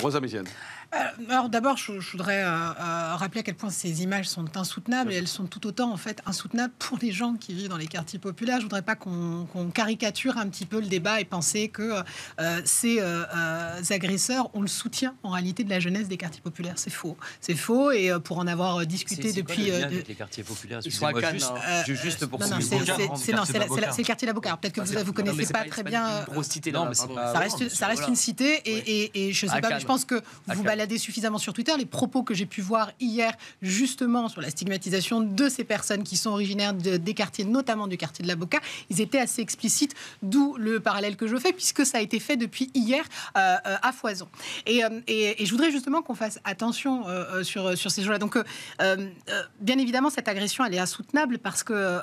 Rosa Méziane. Alors d'abord, je voudrais rappeler à quel point ces images sont insoutenables et elles sont tout autant en fait insoutenables pour les gens qui vivent dans les quartiers populaires. Je voudrais pas qu'on caricature un petit peu le débat et penser que ces agresseurs ont le soutien en réalité de la jeunesse des quartiers populaires. C'est faux. C'est faux et pour en avoir discuté depuis... Quoi, avec les quartiers populaires, juste pour... Non, c'est le quartier d'Avocat. Alors peut-être que vous connaissez pas très bien... Ça reste une cité et je sais pas, je pense que vous baladez suffisamment sur Twitter. Les propos que j'ai pu voir hier, justement, sur la stigmatisation de ces personnes qui sont originaires des quartiers, notamment du quartier de l'Avocat, ils étaient assez explicites, d'où le parallèle que je fais, puisque ça a été fait depuis hier à foison. Et je voudrais justement qu'on fasse attention sur ces choses-là. Donc, bien évidemment, cette agression, elle est insoutenable parce que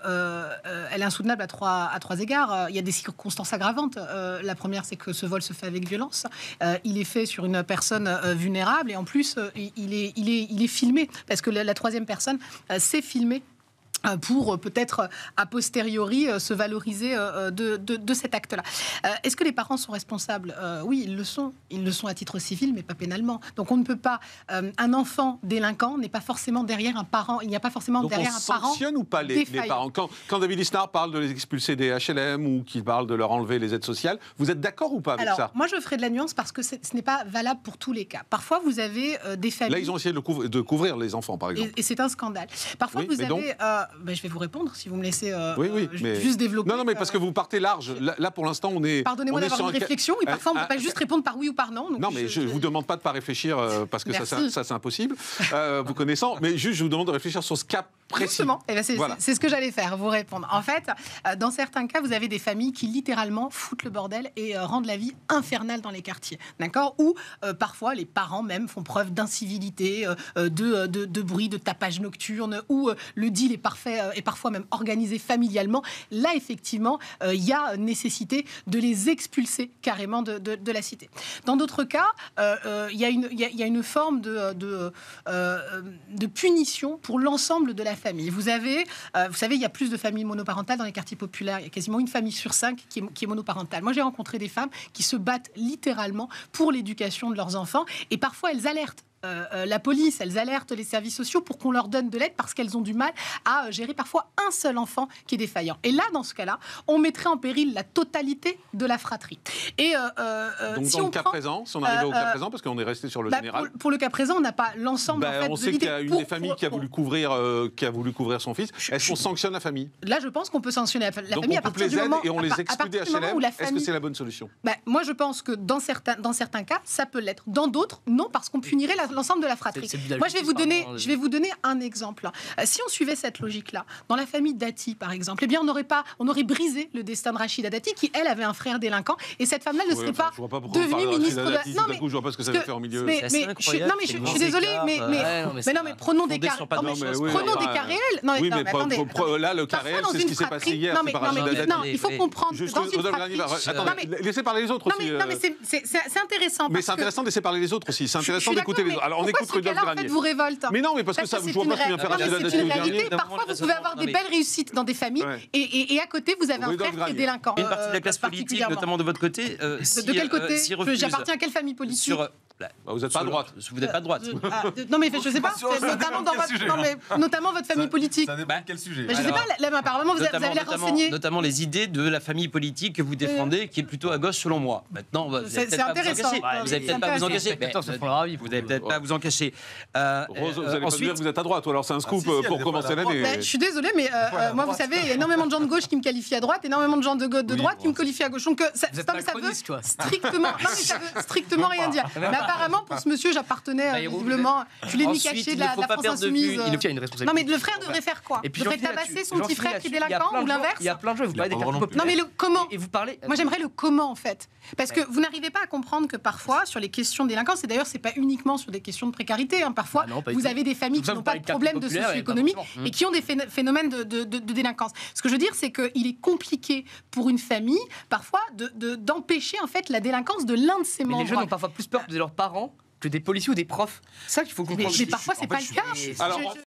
elle est insoutenable à trois égards. Il y a des circonstances aggravantes. La première, c'est que ce vol se fait avec violence. Il est fait sur une personne vulnérable et en plus, il est filmé parce que la troisième personne s'est filmée pour peut-être a posteriori se valoriser de cet acte-là. Est-ce que les parents sont responsables ? Oui, ils le sont. Ils le sont à titre civil, mais pas pénalement. Donc on ne peut pas... un enfant délinquant n'est pas forcément derrière un parent. Il n'y a pas forcément derrière un parent. Donc on sanctionne ou pas les parents ? Quand David Lisnard parle de les expulser des HLM ou qu'il parle de leur enlever les aides sociales, vous êtes d'accord ou pas avec ça ? Moi je ferai de la nuance parce que ce n'est pas valable pour tous les cas. Parfois vous avez des familles... Là ils ont essayé de couvrir les enfants par exemple. Et c'est un scandale. Parfois vous avez... je vais vous répondre si vous me laissez juste développer. Non, mais parce que vous partez large. Là, pour l'instant, on est... Pardonnez-moi d'avoir une réflexion. Et parfois, on ne peut pas juste répondre par oui ou par non. Donc non, mais je ne vous demande pas de ne pas réfléchir parce que ça c'est impossible, vous connaissant. Mais juste, je vous demande de réfléchir sur ce cas précis. Justement, c'est ce que j'allais faire, vous répondre. En fait, dans certains cas, vous avez des familles qui littéralement foutent le bordel et rendent la vie infernale dans les quartiers. D'accord ? Ou parfois, les parents même font preuve d'incivilité, de bruit, de tapage nocturne, où le deal est parfait et parfois même organisé familialement. Là, effectivement, il y a nécessité de les expulser carrément de la cité. Dans d'autres cas, il y a une forme de punition pour l'ensemble de la famille. Vous savez, il y a plus de familles monoparentales dans les quartiers populaires. Il y a quasiment une famille sur 5 qui est monoparentale. Moi, j'ai rencontré des femmes qui se battent littéralement pour l'éducation de leurs enfants et parfois elles alertent la police, elles alertent les services sociaux pour qu'on leur donne de l'aide parce qu'elles ont du mal à gérer parfois un seul enfant qui est défaillant. Et là, dans ce cas-là, on mettrait en péril la totalité de la fratrie. Et donc si dans le cas présent, si on arrive au cas présent, parce qu'on est resté sur le général... Pour le cas présent, on n'a pas l'ensemble en fait, on sait qu'il y a une des familles qui a voulu couvrir son fils. Est-ce qu'on sanctionne la famille ? Là, je pense qu'on peut sanctionner la famille à partir du moment... moment... et on les exclut des HLM. Est-ce que c'est la bonne solution ? Moi, je pense que dans certains cas, ça peut l'être. Dans d'autres, non, parce qu'on punirait l'ensemble de la fratrie. Moi, je vais vous donner un exemple. Si on suivait cette logique-là, dans la famille Dati, par exemple, eh bien, on aurait brisé le destin de Rachida Dati, qui, elle, avait un frère délinquant, et cette femme-là ne serait pas devenue ministre de la... Non, mais je vois pas ce que ça veut faire au milieu. Je suis désolée, mais prenons des cas réels. Oui, mais là, le cas réel, c'est ce qui s'est passé hier. Non, il faut comprendre que dans une fratrie... Laissez parler les autres aussi. Non, mais c'est intéressant. Mais c'est intéressant de laisser parler les autres aussi. C'est intéressant d'écouter les autres. Alors, on écoute Rudolf Granier. En fait, vous révolte. Mais non, mais parce que ça, je vois pas ce que vient faire Rachida Dati. C'est une réalité. Parfois, vous pouvez avoir des belles réussites dans des familles et à côté, vous avez un frère qui est délinquant. Une partie de la classe politique, notamment de votre côté. De quel côté ? J'appartiens à quelle famille politique ? Vous n'êtes pas à droite. Vous n'êtes pas de droite. Non, mais je ne sais pas. Notamment votre famille politique. Ça dépend de quel sujet. Je ne sais pas. Apparemment, vous avez l'air renseigné. Notamment les idées de la famille politique que vous défendez, qui est plutôt à gauche selon moi. Maintenant, vous n'allez peut-être pas vous en cacher. Vous n'allez peut-être pas vous en cacher. Rose, vous allez pas dire que vous êtes à droite. Alors c'est un scoop pour commencer l'année. Je suis désolée, mais moi, vous savez, il y a énormément de gens de gauche qui me qualifient à droite, énormément de gens de droite qui me qualifient à gauche. Donc ça veut strictement rien dire. Mais apparemment, pour ce monsieur, j'appartenais visiblement. Je l'ai mis caché de la France Insoumise. Non, mais le frère devrait faire quoi ? Devrait tabasser son petit frère qui est délinquant ou l'inverse ? Il y a plein de gens, vous parlez des quartiers populaires. Non, mais le comment ? Et vous parlez. Moi, j'aimerais le comment, en fait. Parce que vous n'arrivez pas à comprendre que parfois, sur les questions de délinquance, et d'ailleurs, c'est pas uniquement sur des questions de précarité. Parfois, vous avez des familles qui n'ont pas de problème de socio-économie et qui ont des phénomènes de délinquance. Ce que je veux dire, c'est qu'il est compliqué pour une famille, parfois, d'empêcher, en fait, la délinquance de l'un de ses membres. Les jeunes ont parfois plus peur de leurs parents que des policiers ou des profs. C'est ça qu'il faut comprendre. Mais parfois, c'est pas le cas.